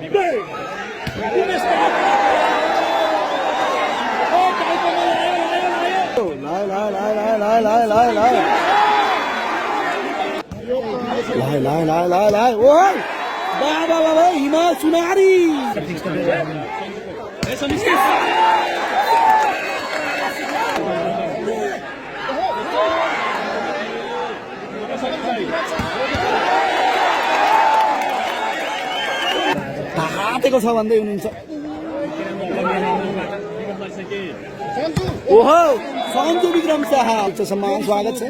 来，喂，爸，हिमाल सुनारी हातेको छ भन्दै हुनुहुन्छ। ओहो सन्जु विक्रम शाह सम्मान स्वागत छ।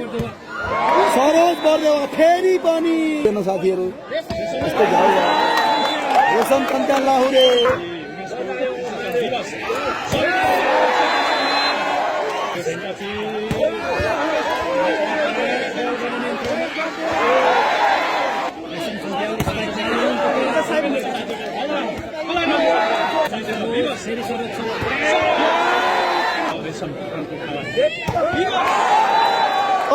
सरोज बर्देवा फेरि पनि साथीहरू यस्तो रेशम कन्ता लाहुरे ओ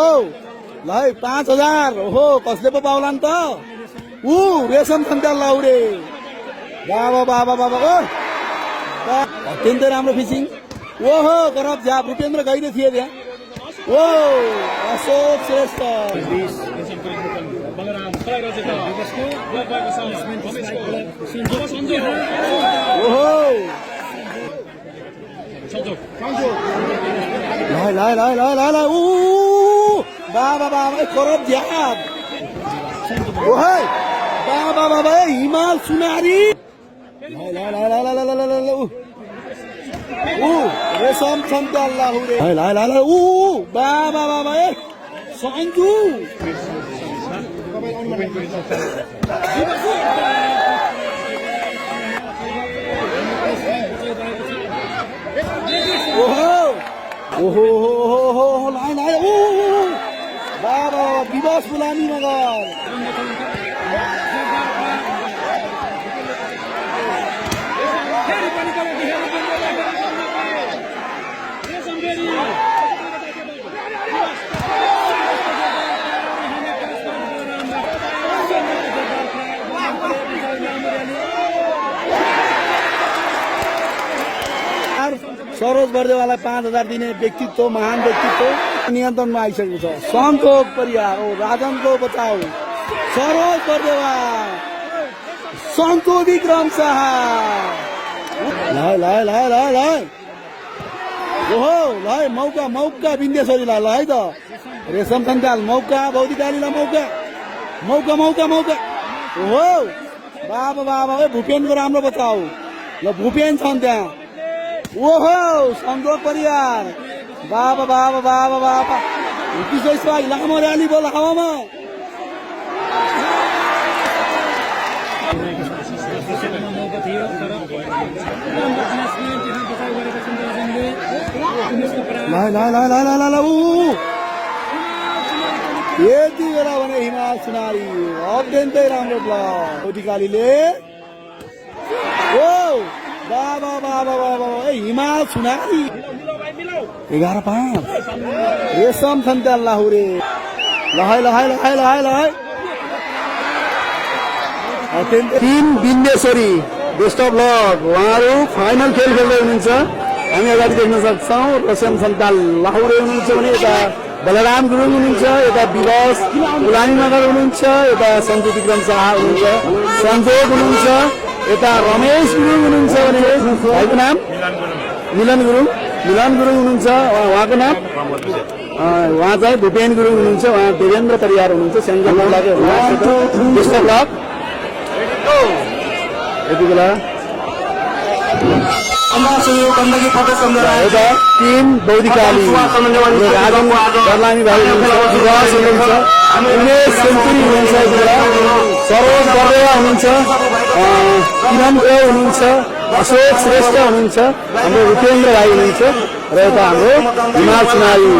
लाई 5000 ओहो कसले पो पाउला नि त रेशम खन्ता लाउरे बाबा ओ अत्यन्तै राम्रो फिसिङ ओहो गरब झ्याप रुपेन्द्र गइरे थिए त्यहाँ ओ अशोक श्रेष्ठ ओहो ला बाबा गरब झ्याप ओहो बाबा हिमाल सुनारी रेशम खन्ता लाहुरे बाबा सन्जु ओहो लाइन बाबा विवास बुलानी मगर सरोज बर्देवालाई 5000 दिने व्यक्तित्व महान व्यक्तित्व नियन्त्रणमा आइसकेको छ। सन्तोष परियार ओ राजनको बचाउ सरोज बर्देवा सन्तो विक्रम शाह ओहो लै मौका विन्देश्वरीलाई ल है त रेशम खन्ताल मौका बौद्धिकालीलाई मौका ओहो बाबा भूपेनको राम्रो बचाउ ल भूपेन छन् त्यहाँ ओहो सन्तोष परियार बाबा लामो र्याली बोला हावामा यति बेला भने हिमाल सुनारी अत्यन्तै राम्रो ब्लक अधिकारीले ओ बाबा हिमाल सुनारी 11-5 रेशम खन्ता लाहुरे team Vindeshwari best of luck उहाँहरू फाइनल खेल खेल्दै हुनुहुन्छ। हामी अगाडि देख्न सक्छौँ रेशम खन्ता लाहुरे हुनुहुन्छ भने यता बलराम गुरुङ हुनुहुन्छ, यता विलास उलानी नगर हुनुहुन्छ, यता सन्जु विक्रम शाह हुनुहुन्छ, सन्तोष हुनुहुन्छ, यता रमेश गुरुङ हुनुहुन्छ भने भाइको नाम मिलन गुरुङ हुनुहुन्छ, उहाँको नाम उहाँ चाहिँ भूपेन गुरुङ हुनुहुन्छ, उहाँ देवेन्द्र परियार हुनुहुन्छ। सेन्ट्रल लागि बेस्ट अफ लक। यति बेला टिम बौद्धिकाली राजन दर्लामी भाइ हुनुहुन्छ, विकास हुनुहुन्छ, उमेश सेन्चुरी हुनुहुन्छ, यति बेला सरोज बर्देवा हुनुहुन्छ, किरण गो हुनुहुन्छ, अशोक श्रेष्ठ हुनुहुन्छ, हाम्रो रुपेन्द्र भाइ हुनुहुन्छ र यता हाम्रो हिमाल सुनारी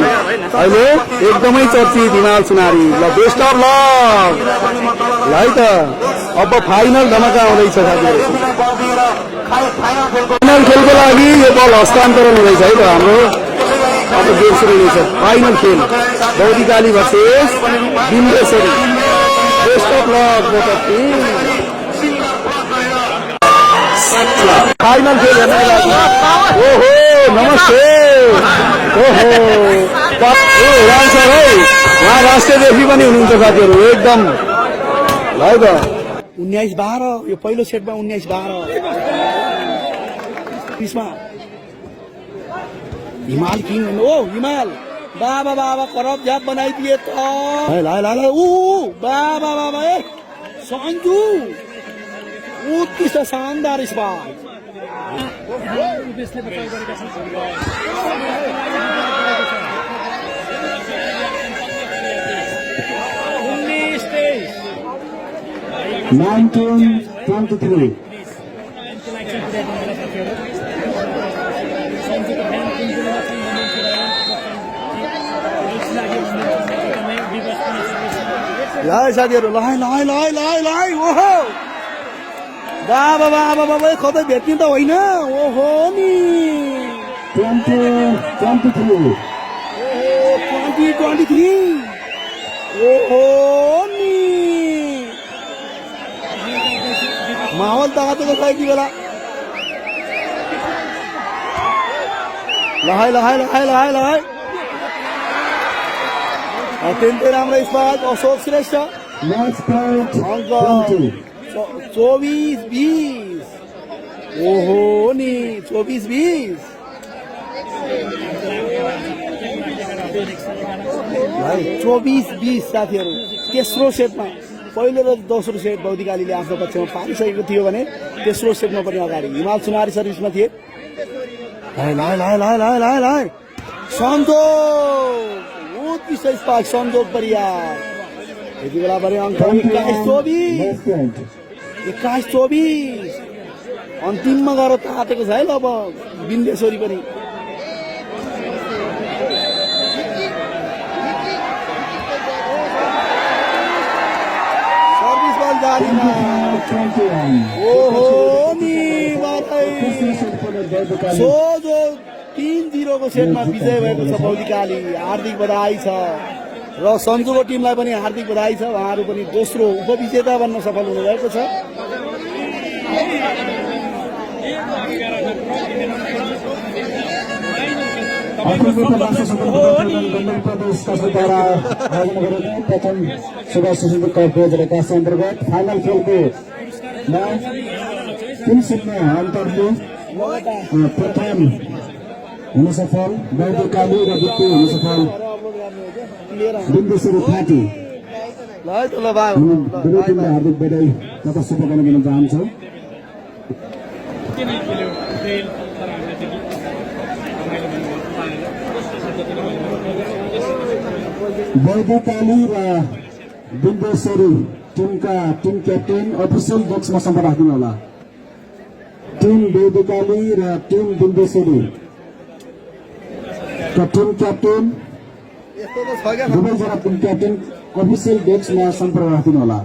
अहिले एकदमै चर्चित हिमाल सुनारी ल बेस्ट अफ लक ल है त। अब फाइनल धमाका आउँदैछ साथीहरू। फाइनल खेलको लागि यो बल हस्तान्तरण हुँदैछ है त हाम्रो अब गेम सुरु हुनेछ। फाइनल खेल Bauddhikali versus Vindeshwari best of luck. Final खेल हेर्नको लागि ओहो नमस्ते ओहो राम सर है उहाँ राष्ट्रिय रेफ्री पनि हुनुहुन्छ साथीहरू एकदम ल है त 19-12 यो पहिलो सेटमा 19-12 त्यसमा हिमाल किङ ओ हिमाल बाबा बाबा करप जाप बनाइदिए त बाबा बाबा ए सन्जु उत्कृष्ट शानदार स्पाइक साथीहरू लहाई ओहो बाबा बाबा बाबा कतै भेट्ने त होइन ओहो नि 2023 ओहो नि माहौल तातेको छ यति बेला लहाई अत्यन्तै राम्रो स्पाइक अशोक श्रेष्ठ अङ्क 24-20 ओहो नि 24-20 24-20 साथीहरू तेस्रो सेटमा पहिलो र दोस्रो सेट बौद्धिकालीले आफ्नो पक्षमा पारिसकेको थियो भने तेस्रो सेटमा पनि अगाडि हिमाल सुनारी सर्भिसमा थिए सन्तोष उत्कृष्ट स्पाइक सन्तोष परियार यति बेला पनि अङ्क 21-24 अन्तिममा गएर तातेको छ है ल अब बिन्देश्वरी पनि सर्भिस बल जालीमा ओहो नि सोझो 3-0 को सेटमा विजय भएको छ बौद्धिकाली हार्दिक बधाई छ र सन्जुको टिमलाई पनि हार्दिक बधाई छ उहाँहरू पनि दोस्रो उपविजेता बन्न सफल हुनुभएको छ फाइनल खेलको तीन सेटमा अन्तरले प्रथम हुन सफल बौद्धिकाली र द्वितीय हुन सफल बिन्देश्वरी थाँटी दुवै टिमलाई हार्दिक बधाई तथा शुभकामना दिन चाहन्छौँ बौद्धिकाली र बिन्देश्वरी टिमका टिम क्याप्टेन अफिसियल बक्समा सम्पर्क राखिदिनु होला टिम बौद्धिकाली र टिम बिन्देश्वरी टिम क्याप्टेन दुवैजना टिम क्याप्टेन अफिसियल बक्समा सम्पर्क राखिदिनु होला